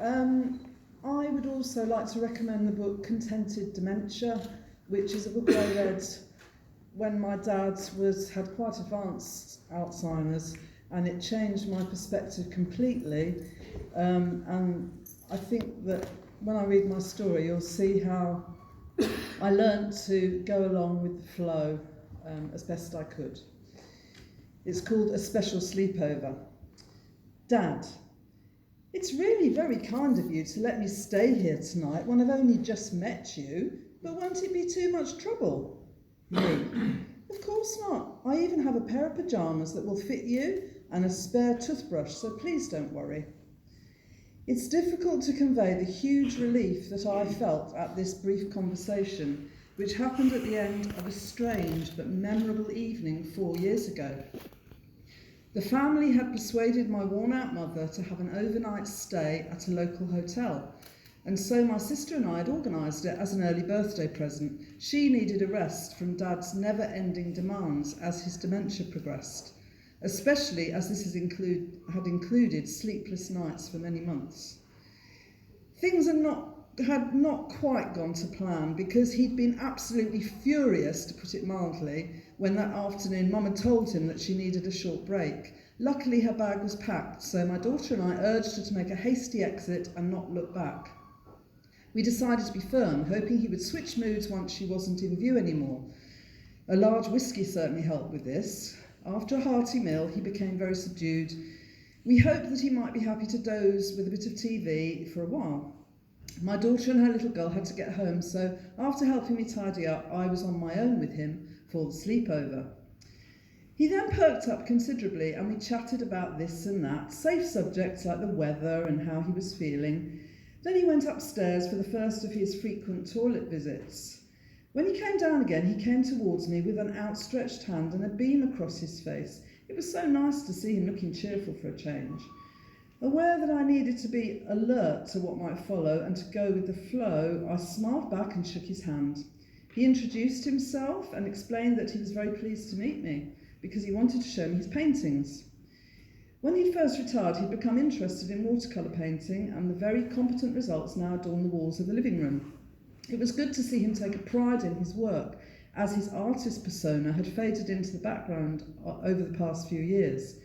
I would also like to recommend the book Contented Dementia, which is a book I read when my dad had quite advanced Alzheimer's, and it changed my perspective completely. And I think that when I read my story, you'll see how I learned to go along with the flow as best I could. It's called A Special Sleepover. Dad, it's really very kind of you to let me stay here tonight when I've only just met you, but won't it be too much trouble? Me, of course not. I even have a pair of pyjamas that will fit you and a spare toothbrush, so please don't worry. It's difficult to convey the huge relief that I felt at this brief conversation, which happened at the end of a strange but memorable evening 4 years ago. The family had persuaded my worn-out mother to have an overnight stay at a local hotel, and so my sister and I had organised it as an early birthday present. She needed a rest from Dad's never-ending demands as his dementia progressed, especially as this had included sleepless nights for many months. Things had not quite gone to plan, because he'd been absolutely furious, to put it mildly, when that afternoon Mum had told him that she needed a short break. Luckily her bag was packed, so my daughter and I urged her to make a hasty exit and not look back. We decided to be firm, hoping he would switch moods once she wasn't in view anymore. A large whisky certainly helped with this. After a hearty meal, he became very subdued. We hoped that he might be happy to doze with a bit of TV for a while. My daughter and her little girl had to get home, so after helping me tidy up, I was on my own with him for the sleepover. He then perked up considerably, and we chatted about this and that, safe subjects like the weather and how he was feeling. Then he went upstairs for the first of his frequent toilet visits. When he came down again, he came towards me with an outstretched hand and a beam across his face. It was so nice to see him looking cheerful for a change. Aware that I needed to be alert to what might follow and to go with the flow, I smiled back and shook his hand. He introduced himself and explained that he was very pleased to meet me because he wanted to show me his paintings. When he first retired, he'd become interested in watercolour painting, and the very competent results now adorn the walls of the living room. It was good to see him take a pride in his work, as his artist persona had faded into the background over the past few years.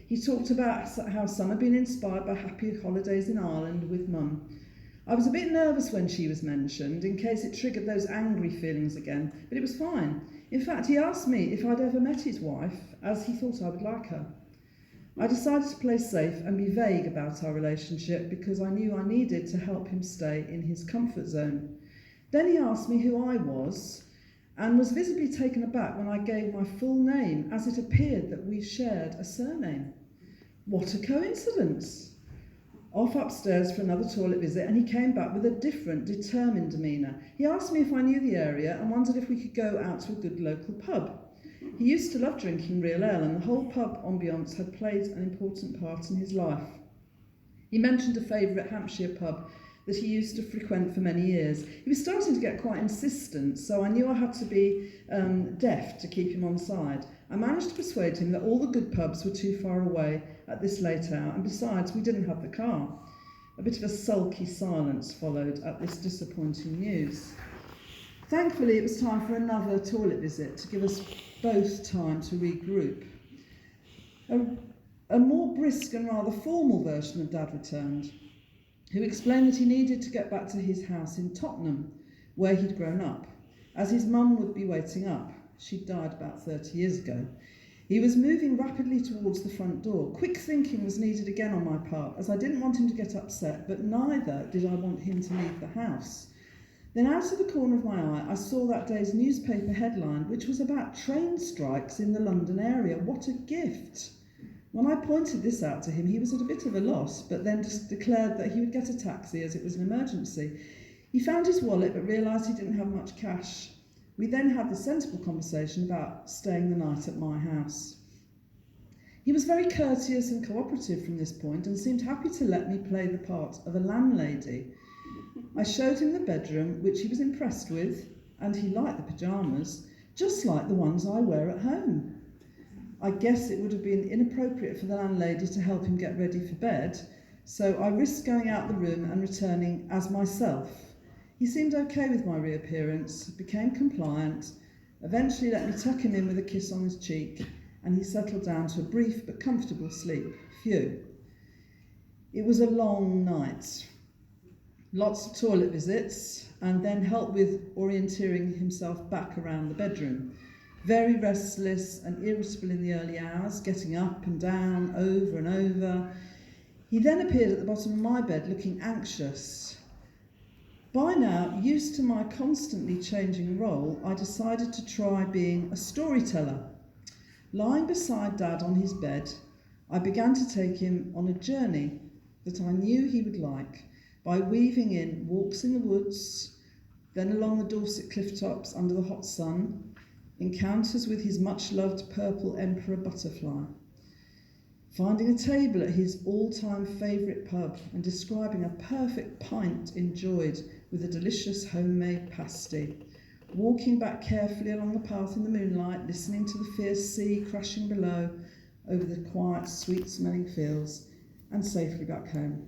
He talked about how some had been inspired by happy holidays in Ireland with Mum. I was a bit nervous when she was mentioned, in case it triggered those angry feelings again, but it was fine. In fact, he asked me if I'd ever met his wife, as he thought I would like her. I decided to play safe and be vague about our relationship because I knew I needed to help him stay in his comfort zone. Then he asked me who I was, and was visibly taken aback when I gave my full name, as it appeared that we shared a surname. What a coincidence! Off upstairs for another toilet visit, and he came back with a different, determined demeanour. He asked me if I knew the area and wondered if we could go out to a good local pub. He used to love drinking real ale, and the whole pub ambiance had played an important part in his life. He mentioned a favourite Hampshire pub that he used to frequent for many years. He was starting to get quite insistent, so I knew I had to be deft to keep him on side. I managed to persuade him that all the good pubs were too far away at this late hour, and besides, we didn't have the car. A bit of a sulky silence followed at this disappointing news. Thankfully, it was time for another toilet visit to give us both time to regroup. A more brisk and rather formal version of Dad returned, who explained that he needed to get back to his house in Tottenham, where he'd grown up, as his mum would be waiting up. She'd died about 30 years ago. He was moving rapidly towards the front door. Quick thinking was needed again on my part, as I didn't want him to get upset, but neither did I want him to leave the house. Then out of the corner of my eye, I saw that day's newspaper headline, which was about train strikes in the London area. What a gift! When I pointed this out to him, he was at a bit of a loss, but then just declared that he would get a taxi as it was an emergency. He found his wallet, but realised he didn't have much cash. We then had the sensible conversation about staying the night at my house. He was very courteous and cooperative from this point, and seemed happy to let me play the part of a landlady. I showed him the bedroom, which he was impressed with, and he liked the pyjamas, just like the ones I wear at home. I guess it would have been inappropriate for the landlady to help him get ready for bed, So I risked going out the room and returning as myself. He seemed okay with my reappearance, became compliant, eventually let me tuck him in with a kiss on his cheek, and he settled down to a brief but comfortable sleep. Phew. It was a long night. Lots of toilet visits, and then help with orienteering himself back around the bedroom. Very restless and irritable in the early hours, getting up and down, over and over. He then appeared at the bottom of my bed looking anxious. By now, used to my constantly changing role, I decided to try being a storyteller. Lying beside Dad on his bed, I began to take him on a journey that I knew he would like by weaving in walks in the woods, then along the Dorset cliff tops under the hot sun, encounters with his much-loved purple emperor butterfly, finding a table at his all-time favourite pub and describing a perfect pint enjoyed with a delicious homemade pasty, walking back carefully along the path in the moonlight, listening to the fierce sea crashing below over the quiet, sweet-smelling fields, and safely back home.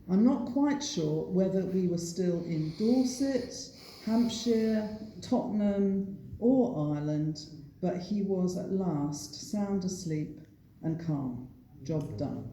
I'm not quite sure whether we were still in Dorset, Hampshire, Tottenham, or Ireland, but he was at last sound asleep and calm. Job done.